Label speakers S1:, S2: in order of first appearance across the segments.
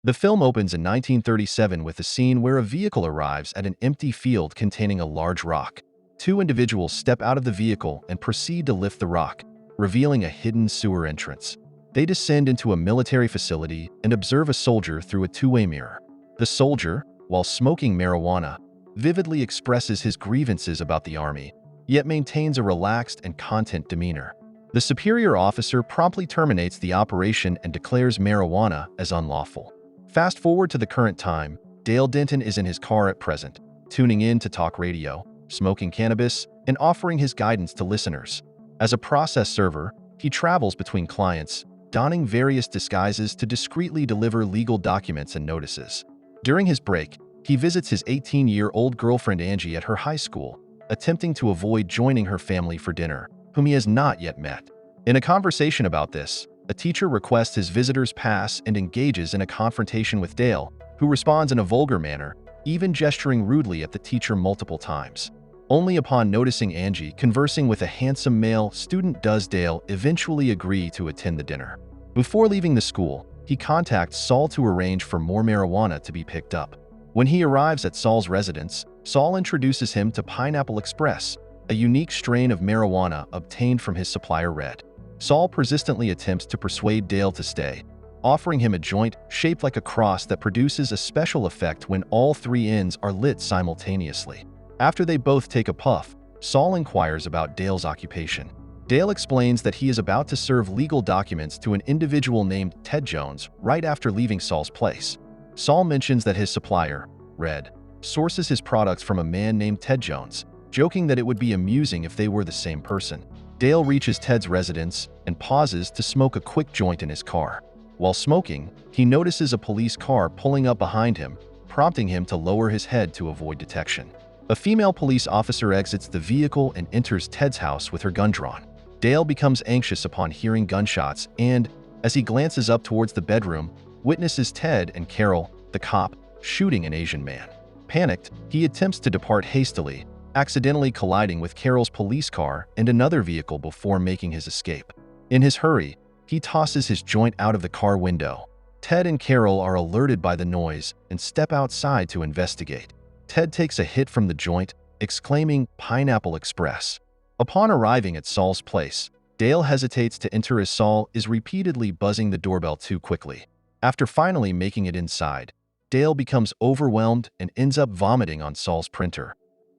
S1: The film opens in 1937 with a scene where a vehicle arrives at an empty field containing a large rock. Two individuals step out of the vehicle and proceed to lift the rock, revealing a hidden sewer entrance. They descend into a military facility and observe a soldier through a two-way mirror. The soldier, while smoking marijuana, vividly expresses his grievances about the army, yet maintains a relaxed and content demeanor. The superior officer promptly terminates the operation and declares marijuana as unlawful. Fast forward to the current time, Dale Denton is in his car at present, tuning in to talk radio, smoking cannabis, and offering his guidance to listeners. As a process server, he travels between clients, donning various disguises to discreetly deliver legal documents and notices. During his break, he visits his 18-year-old girlfriend Angie at her high school, attempting to avoid joining her family for dinner, whom he has not yet met. In a conversation about this, a teacher requests his visitor's pass and engages in a confrontation with Dale, who responds in a vulgar manner, even gesturing rudely at the teacher multiple times. Only upon noticing Angie conversing with a handsome male student does Dale eventually agree to attend the dinner. Before leaving the school, he contacts Saul to arrange for more marijuana to be picked up. When he arrives at Saul's residence, Saul introduces him to Pineapple Express, a unique strain of marijuana obtained from his supplier Red. Saul persistently attempts to persuade Dale to stay, offering him a joint shaped like a cross that produces a special effect when all three ends are lit simultaneously. After they both take a puff, Saul inquires about Dale's occupation. Dale explains that he is about to serve legal documents to an individual named Ted Jones right after leaving Saul's place. Saul mentions that his supplier, Red, sources his products from a man named Ted Jones, joking that it would be amusing if they were the same person. Dale reaches Ted's residence and pauses to smoke a quick joint in his car. While smoking, he notices a police car pulling up behind him, prompting him to lower his head to avoid detection. A female police officer exits the vehicle and enters Ted's house with her gun drawn. Dale becomes anxious upon hearing gunshots and, as he glances up towards the bedroom, witnesses Ted and Carol, the cop, shooting an Asian man. Panicked, he attempts to depart hastily, accidentally colliding with Carol's police car and another vehicle before making his escape. In his hurry, he tosses his joint out of the car window. Ted and Carol are alerted by the noise and step outside to investigate. Ted takes a hit from the joint, exclaiming, "Pineapple Express." Upon arriving at Saul's place, Dale hesitates to enter as Saul is repeatedly buzzing the doorbell too quickly. After finally making it inside, Dale becomes overwhelmed and ends up vomiting on Saul's printer.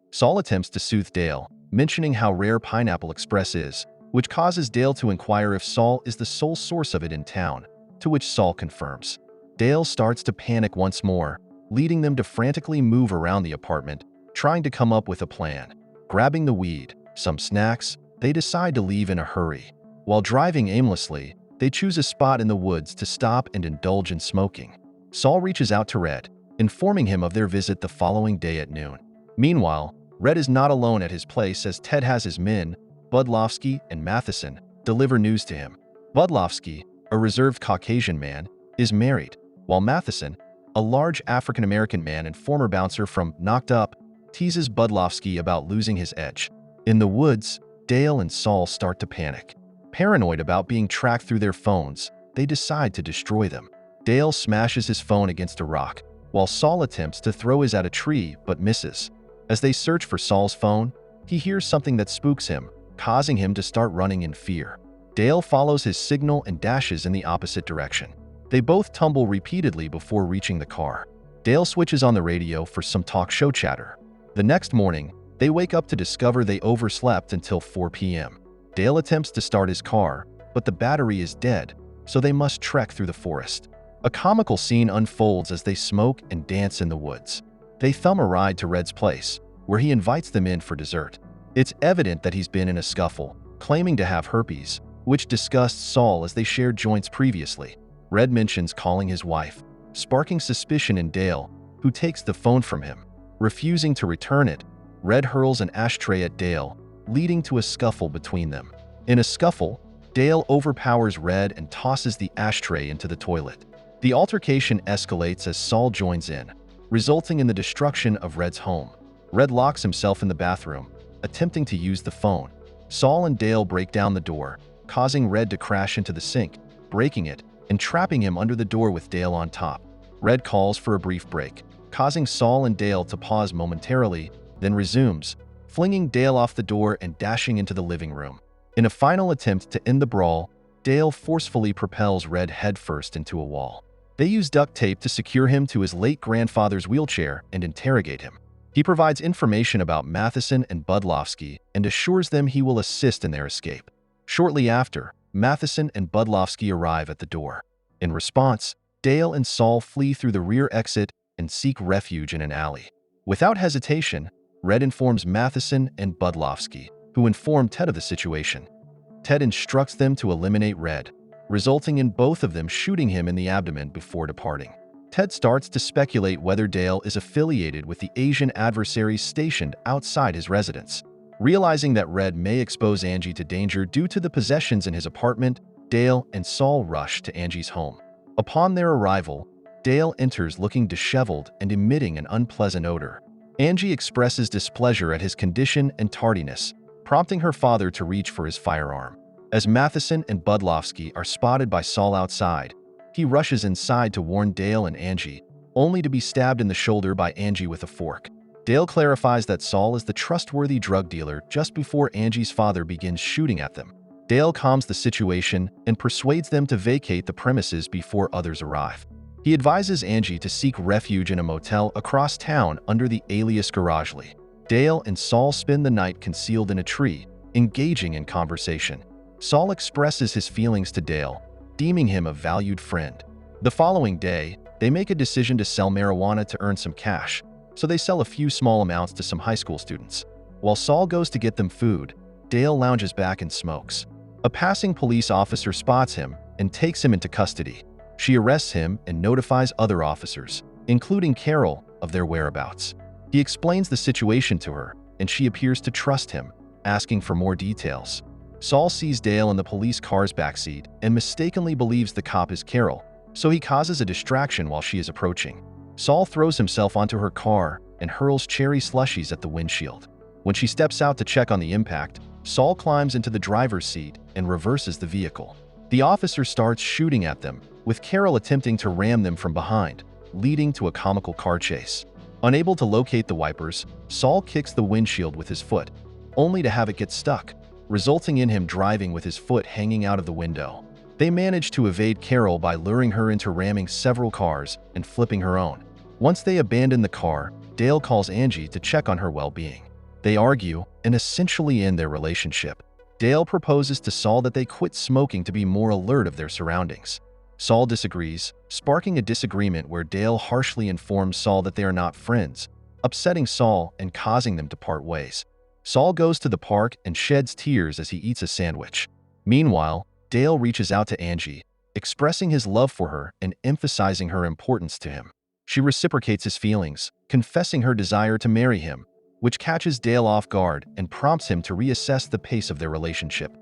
S1: Saul attempts to soothe Dale, mentioning how rare Pineapple Express is, which causes Dale to inquire if Saul is the sole source of it in town, to which Saul confirms. Dale starts to panic once more, leading them to frantically move around the apartment, trying to come up with a plan. Grabbing the weed, some snacks, they decide to leave in a hurry. While driving aimlessly, they choose a spot in the woods to stop and indulge in smoking. Saul reaches out to Red, informing him of their visit the following day at noon. Meanwhile, Red is not alone at his place as Ted has his men, Budlowski and Matheson, deliver news to him. Budlowski, a reserved Caucasian man, is married, while Matheson, a large African-American man and former bouncer from Knocked Up, teases Budlowski about losing his edge. In the woods, Dale and Saul start to panic. Paranoid about being tracked through their phones, they decide to destroy them. Dale smashes his phone against a rock, while Saul attempts to throw his at a tree but misses. As they search for Saul's phone, he hears something that spooks him, causing him to start running in fear. Dale follows his signal and dashes in the opposite direction. They both tumble repeatedly before reaching the car. Dale switches on the radio for some talk show chatter. The next morning, they wake up to discover they overslept until 4 p.m. Dale attempts to start his car, but the battery is dead, so they must trek through the forest. A comical scene unfolds as they smoke and dance in the woods. They thumb a ride to Red's place, where he invites them in for dessert. It's evident that he's been in a scuffle, claiming to have herpes, which disgusts Saul as they shared joints previously. Red mentions calling his wife, sparking suspicion in Dale, who takes the phone from him. Refusing to return it, Red hurls an ashtray at Dale, leading to a scuffle between them. In a scuffle, Dale overpowers Red and tosses the ashtray into the toilet. The altercation escalates as Saul joins in, resulting in the destruction of Red's home. Red locks himself in the bathroom, attempting to use the phone. Saul and Dale break down the door, causing Red to crash into the sink, breaking it, and trapping him under the door with Dale on top. Red calls for a brief break, causing Saul and Dale to pause momentarily, then resumes, flinging Dale off the door and dashing into the living room. In a final attempt to end the brawl, Dale forcefully propels Red headfirst into a wall. They use duct tape to secure him to his late grandfather's wheelchair and interrogate him. He provides information about Matheson and Budlowski and assures them he will assist in their escape. Shortly after, Matheson and Budlowski arrive at the door. In response, Dale and Saul flee through the rear exit and seek refuge in an alley. Without hesitation, Red informs Matheson and Budlowski, who inform Ted of the situation. Ted instructs them to eliminate Red, resulting in both of them shooting him in the abdomen before departing. Ted starts to speculate whether Dale is affiliated with the Asian adversaries stationed outside his residence. Realizing that Red may expose Angie to danger due to the possessions in his apartment, Dale and Saul rush to Angie's home. Upon their arrival, Dale enters looking disheveled and emitting an unpleasant odor. Angie expresses displeasure at his condition and tardiness, prompting her father to reach for his firearm. As Matheson and Budlowski are spotted by Saul outside, he rushes inside to warn Dale and Angie, only to be stabbed in the shoulder by Angie with a fork. Dale clarifies that Saul is the trustworthy drug dealer just before Angie's father begins shooting at them. Dale calms the situation and persuades them to vacate the premises before others arrive. He advises Angie to seek refuge in a motel across town under the alias Garagely. Dale and Saul spend the night concealed in a tree, engaging in conversation. Saul expresses his feelings to Dale, deeming him a valued friend. The following day, they make a decision to sell marijuana to earn some cash, so they sell a few small amounts to some high school students. While Saul goes to get them food, Dale lounges back and smokes. A passing police officer spots him and takes him into custody. She arrests him and notifies other officers, including Carol, of their whereabouts. He explains the situation to her, and she appears to trust him, asking for more details. Saul sees Dale in the police car's backseat and mistakenly believes the cop is Carol, so he causes a distraction while she is approaching. Saul throws himself onto her car and hurls cherry slushies at the windshield. When she steps out to check on the impact, Saul climbs into the driver's seat and reverses the vehicle. The officer starts shooting at them, with Carol attempting to ram them from behind, leading to a comical car chase. Unable to locate the wipers, Saul kicks the windshield with his foot, only to have it get stuck, resulting in him driving with his foot hanging out of the window. They manage to evade Carol by luring her into ramming several cars and flipping her own. Once they abandon the car, Dale calls Angie to check on her well-being. They argue and essentially end their relationship. Dale proposes to Saul that they quit smoking to be more alert of their surroundings. Saul disagrees, sparking a disagreement where Dale harshly informs Saul that they are not friends, upsetting Saul and causing them to part ways. Saul goes to the park and sheds tears as he eats a sandwich. Meanwhile, Dale reaches out to Angie, expressing his love for her and emphasizing her importance to him. She reciprocates his feelings, confessing her desire to marry him, which catches Dale off guard and prompts him to reassess the pace of their relationship.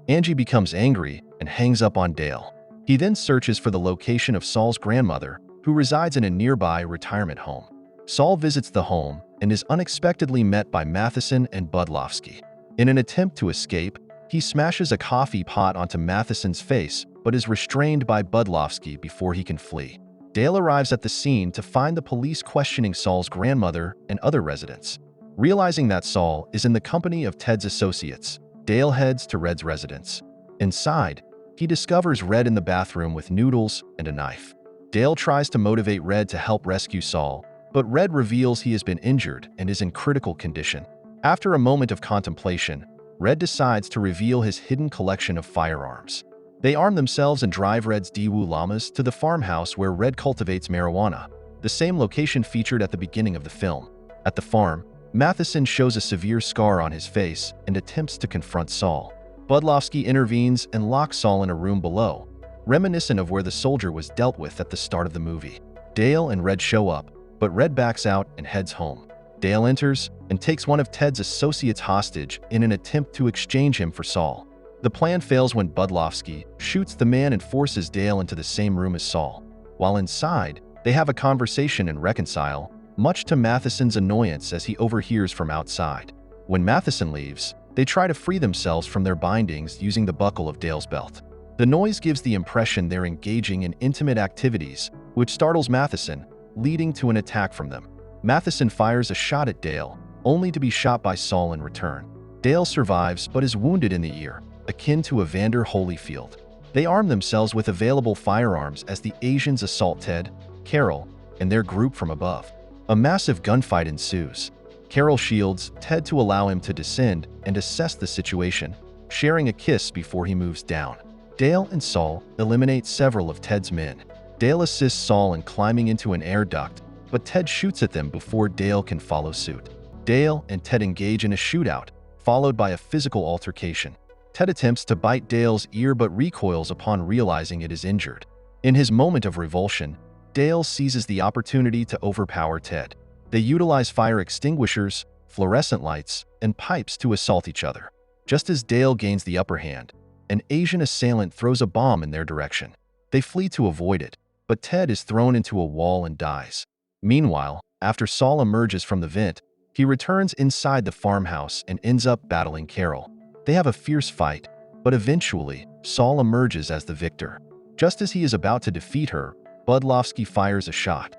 S1: Angie becomes angry and hangs up on Dale. He then searches for the location of Saul's grandmother, who resides in a nearby retirement home. Saul visits the home and is unexpectedly met by Matheson and Budlowski. In an attempt to escape, he smashes a coffee pot onto Matheson's face but is restrained by Budlowski before he can flee. Dale arrives at the scene to find the police questioning Saul's grandmother and other residents. Realizing that Saul is in the company of Ted's associates, Dale heads to Red's residence. Inside, he discovers Red in the bathroom with noodles and a knife. Dale tries to motivate Red to help rescue Saul, but Red reveals he has been injured and is in critical condition. After a moment of contemplation, Red decides to reveal his hidden collection of firearms. They arm themselves and drive Red's Daewoo llamas to the farmhouse where Red cultivates marijuana, the same location featured at the beginning of the film. At the farm, Matheson shows a severe scar on his face and attempts to confront Saul. Budlowski intervenes and locks Saul in a room below, reminiscent of where the soldier was dealt with at the start of the movie. Dale and Red show up, but Red backs out and heads home. Dale enters and takes one of Ted's associates hostage in an attempt to exchange him for Saul. The plan fails when Budlowski shoots the man and forces Dale into the same room as Saul. While inside, they have a conversation and reconcile, much to Matheson's annoyance as he overhears from outside. When Matheson leaves, they try to free themselves from their bindings using the buckle of Dale's belt. The noise gives the impression they're engaging in intimate activities, which startles Matheson, leading to an attack from them. Matheson fires a shot at Dale, only to be shot by Saul in return. Dale survives but is wounded in the ear, akin to Evander Holyfield. They arm themselves with available firearms as the Asians assault Ted, Carol, and their group from above. A massive gunfight ensues. Carol shields Ted to allow him to descend and assess the situation, sharing a kiss before he moves down. Dale and Saul eliminate several of Ted's men. Dale assists Saul in climbing into an air duct, but Ted shoots at them before Dale can follow suit. Dale and Ted engage in a shootout, followed by a physical altercation. Ted attempts to bite Dale's ear but recoils upon realizing it is injured. In his moment of revulsion, Dale seizes the opportunity to overpower Ted. They utilize fire extinguishers, fluorescent lights, and pipes to assault each other. Just as Dale gains the upper hand, an Asian assailant throws a bomb in their direction. They flee to avoid it, but Ted is thrown into a wall and dies. Meanwhile, after Saul emerges from the vent, he returns inside the farmhouse and ends up battling Carol. They have a fierce fight, but eventually, Saul emerges as the victor. Just as he is about to defeat her, Budlowski fires a shot.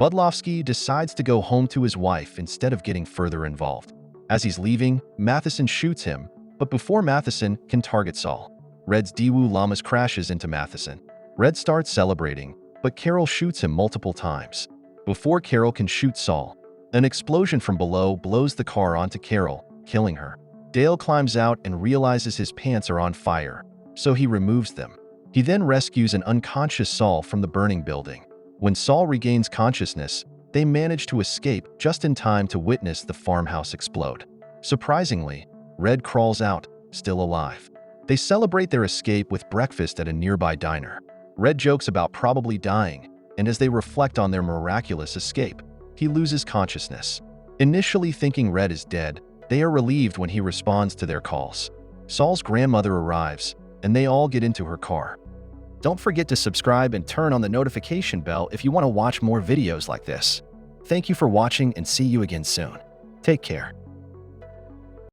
S1: Budlowski decides to go home to his wife instead of getting further involved. As he's leaving, Matheson shoots him, but before Matheson can target Saul, Red's Daewoo Llamas crashes into Matheson. Red starts celebrating, but Carol shoots him multiple times. Before Carol can shoot Saul, an explosion from below blows the car onto Carol, killing her. Dale climbs out and realizes his pants are on fire, so he removes them. He then rescues an unconscious Saul from the burning building. When Saul regains consciousness, they manage to escape just in time to witness the farmhouse explode. Surprisingly, Red crawls out, still alive. They celebrate their escape with breakfast at a nearby diner. Red jokes about probably dying, and as they reflect on their miraculous escape, he loses consciousness. Initially thinking Red is dead, they are relieved when he responds to their calls. Saul's grandmother arrives, and they all get into her car. Don't forget to subscribe and turn on the notification bell if you want to watch more videos like this. Thank you for watching and see you again soon. Take care.